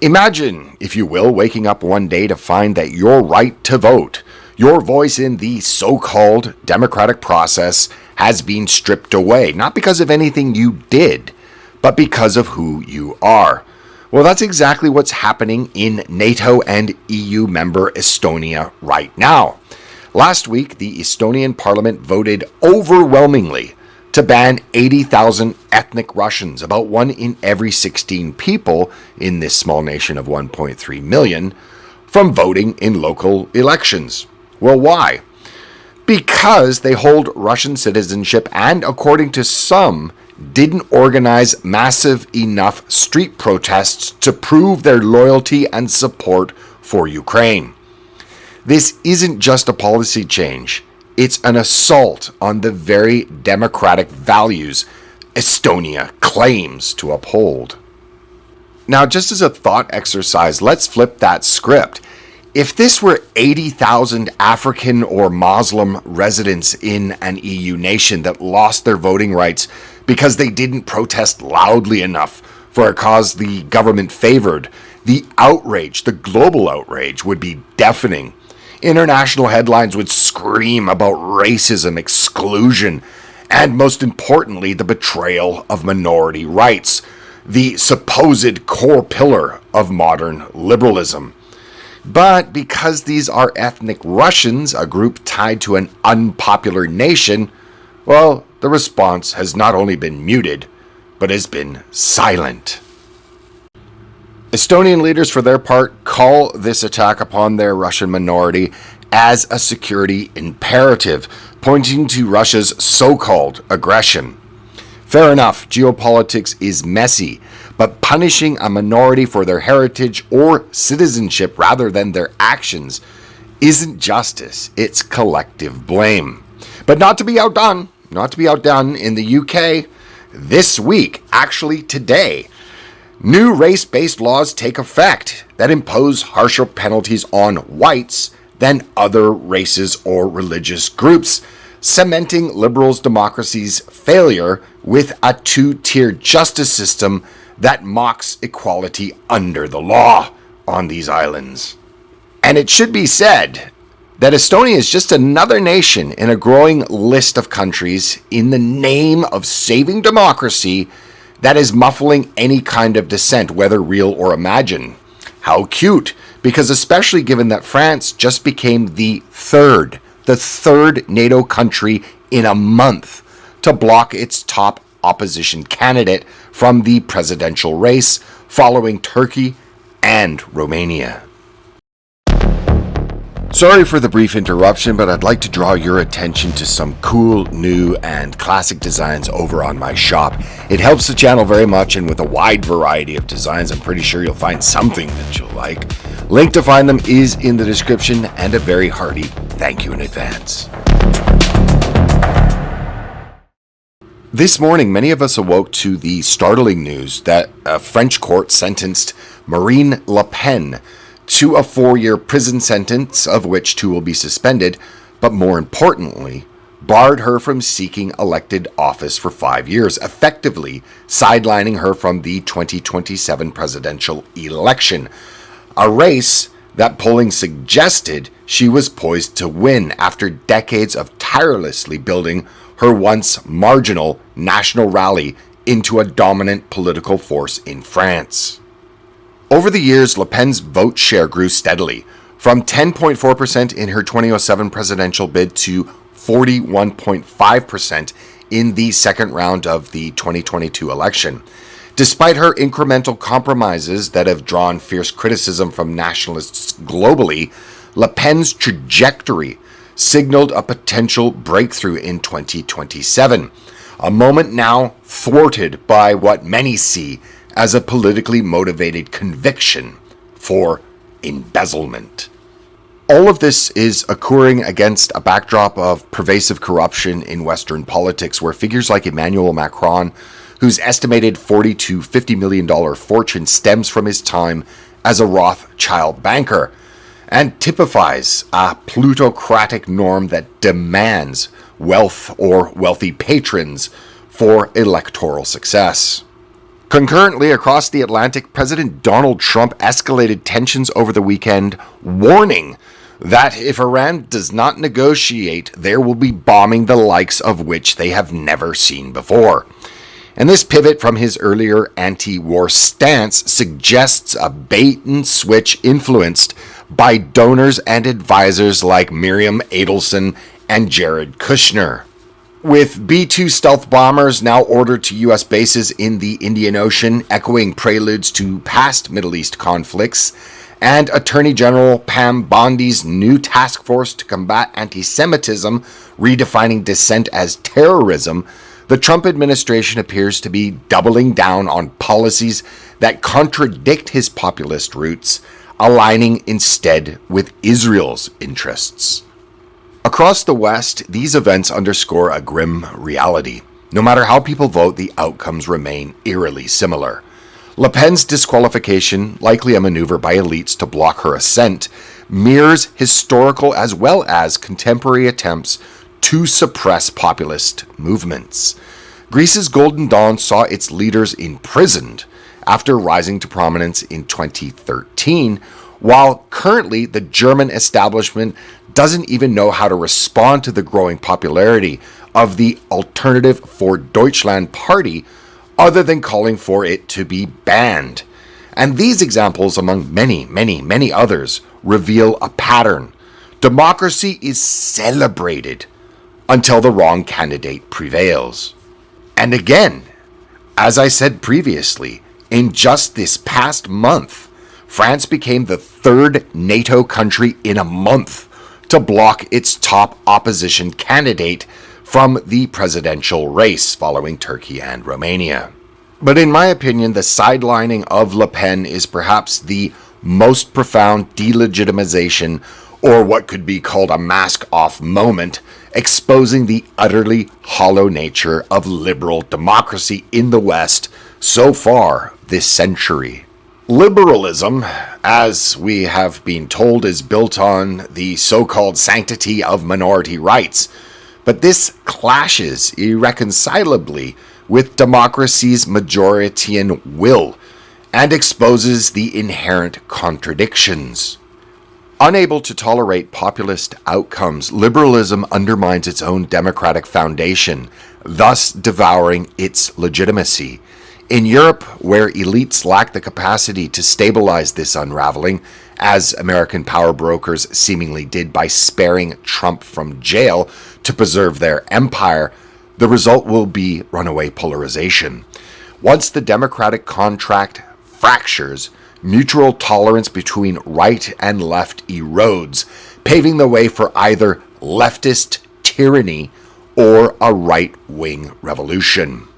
Imagine, if you will, waking up one day to find that your right to vote, your voice in the so-called democratic process, has been stripped away, not because of anything you did, but because of who you are. Well, that's exactly what's happening in NATO and EU member Estonia right now. Last week, the Estonian parliament voted overwhelmingly to ban 80,000 ethnic Russians, about 1 in every 16 people in this small nation of 1.3 million, from voting in local elections. Well, why? Because they hold Russian citizenship and, according to some, didn't organize massive enough street protests to prove their loyalty and support for Ukraine. This isn't just a policy change. It's an assault on the very democratic values Estonia claims to uphold. Now, just as a thought exercise, let's flip that script. If this were 80,000 African or Muslim residents in an EU nation that lost their voting rights because they didn't protest loudly enough for a cause the government favored, the outrage, the global outrage, would be deafening. International headlines would scream about racism, exclusion, and most importantly, the betrayal of minority rights, the supposed core pillar of modern liberalism. But because these are ethnic Russians, a group tied to an unpopular nation, well, the response has not only been muted, but has been silent. Estonian leaders, for their part, call this attack upon their Russian minority as a security imperative, pointing to Russia's so-called aggression. Fair enough, geopolitics is messy, but punishing a minority for their heritage or citizenship rather than their actions isn't justice, it's collective blame. But not to be outdone in the UK, this week, actually today, new race-based laws take effect that impose harsher penalties on whites than other races or religious groups, cementing liberals' democracy's failure with a two-tier justice system that mocks equality under the law on these islands. And it should be said that Estonia is just another nation in a growing list of countries in the name of saving democracy that is muffling any kind of dissent, whether real or imagined. How cute, because especially given that France just became the third NATO country in a month to block its top opposition candidate from the presidential race, following Turkey and Romania. Sorry for the brief interruption, but I'd like to draw your attention to some cool, new, and classic designs over on my shop. It helps the channel very much, and with a wide variety of designs, I'm pretty sure you'll find something that you'll like. Link to find them is in the description, and a very hearty thank you in advance. This morning, many of us awoke to the startling news that a French court sentenced Marine Le Pen to a 4-year prison sentence, of which 2 will be suspended, but more importantly, barred her from seeking elected office for 5 years, effectively sidelining her from the 2027 presidential election, a race that polling suggested she was poised to win after decades of tirelessly building her once marginal national rally into a dominant political force in France. Over the years, Le Pen's vote share grew steadily, from 10.4% in her 2007 presidential bid to 41.5% in the second round of the 2022 election. Despite her incremental compromises that have drawn fierce criticism from nationalists globally, Le Pen's trajectory signaled a potential breakthrough in 2027, a moment now thwarted by what many see as a politically motivated conviction for embezzlement. All of this is occurring against a backdrop of pervasive corruption in Western politics, where figures like Emmanuel Macron, whose estimated $40 to $50 million fortune stems from his time as a Rothschild banker, and typifies a plutocratic norm that demands wealth or wealthy patrons for electoral success. Concurrently, across the Atlantic, President Donald Trump escalated tensions over the weekend, warning that if Iran does not negotiate, there will be bombing the likes of which they have never seen before. And this pivot from his earlier anti-war stance suggests a bait-and-switch influenced by donors and advisors like Miriam Adelson and Jared Kushner. With B-2 stealth bombers now ordered to U.S. bases in the Indian Ocean, echoing preludes to past Middle East conflicts, and Attorney General Pam Bondi's new task force to combat anti-Semitism, redefining dissent as terrorism, the Trump administration appears to be doubling down on policies that contradict his populist roots, aligning instead with Israel's interests. Across the West, these events underscore a grim reality. No matter how people vote, the outcomes remain eerily similar. Le Pen's disqualification, likely a maneuver by elites to block her ascent, mirrors historical as well as contemporary attempts to suppress populist movements. Greece's Golden Dawn saw its leaders imprisoned after rising to prominence in 2013, while currently the German establishment doesn't even know how to respond to the growing popularity of the Alternative for Deutschland party other than calling for it to be banned. And these examples, among many others, reveal a pattern. Democracy is celebrated until the wrong candidate prevails. And again, as I said previously, in just this past month, France became the third NATO country in a month to block its top opposition candidate from the presidential race following Turkey and Romania. But in my opinion, the sidelining of Le Pen is perhaps the most profound delegitimization, or what could be called a mask-off moment, exposing the utterly hollow nature of liberal democracy in the West so far this century. Liberalism, as we have been told, is built on the so-called sanctity of minority rights, but this clashes irreconcilably with democracy's majoritarian will and exposes the inherent contradictions. Unable to tolerate populist outcomes, liberalism undermines its own democratic foundation, thus devouring its legitimacy. In Europe, where elites lack the capacity to stabilize this unraveling, as American power brokers seemingly did by sparing Trump from jail to preserve their empire, the result will be runaway polarization. Once the democratic contract fractures, mutual tolerance between right and left erodes, paving the way for either leftist tyranny or a right-wing revolution.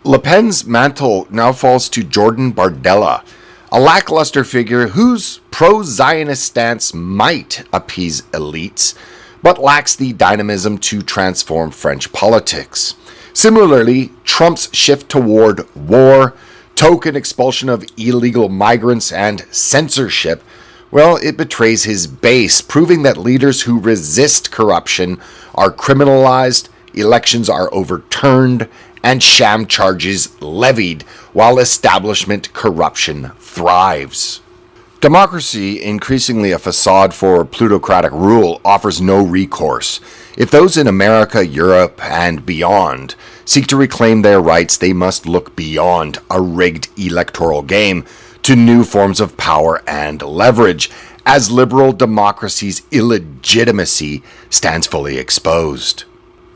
Le Pen's mantle now falls to Jordan Bardella, a lackluster figure whose pro-Zionist stance might appease elites, but lacks the dynamism to transform French politics. Similarly, Trump's shift toward war, token expulsion of illegal migrants, and censorship, well, it betrays his base, proving that leaders who resist corruption are criminalized, elections are overturned, and sham charges levied, while establishment corruption thrives. Democracy, increasingly a facade for plutocratic rule, offers no recourse. If those in America, Europe, and beyond seek to reclaim their rights, they must look beyond a rigged electoral game to new forms of power and leverage, as liberal democracy's illegitimacy stands fully exposed.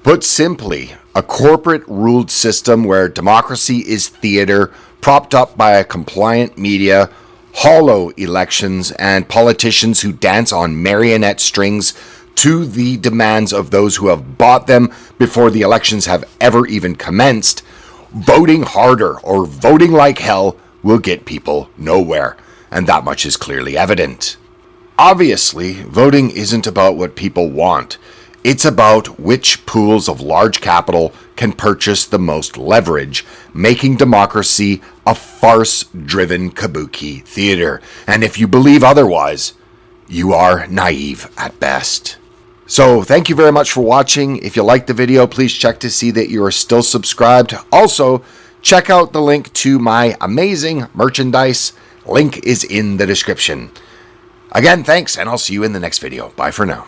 Put simply, a corporate-ruled system where democracy is theater, propped up by a compliant media, hollow elections, and politicians who dance on marionette strings to the demands of those who have bought them before the elections have ever even commenced, voting harder or voting like hell will get people nowhere, and that much is clearly evident. Obviously, voting isn't about what people want. It's about which pools of large capital can purchase the most leverage, making democracy a farce-driven kabuki theater. And if you believe otherwise, you are naive at best. So thank you very much for watching. If you liked the video, please check to see that you are still subscribed. Also, check out the link to my amazing merchandise. Link is in the description. Again, thanks, and I'll see you in the next video. Bye for now.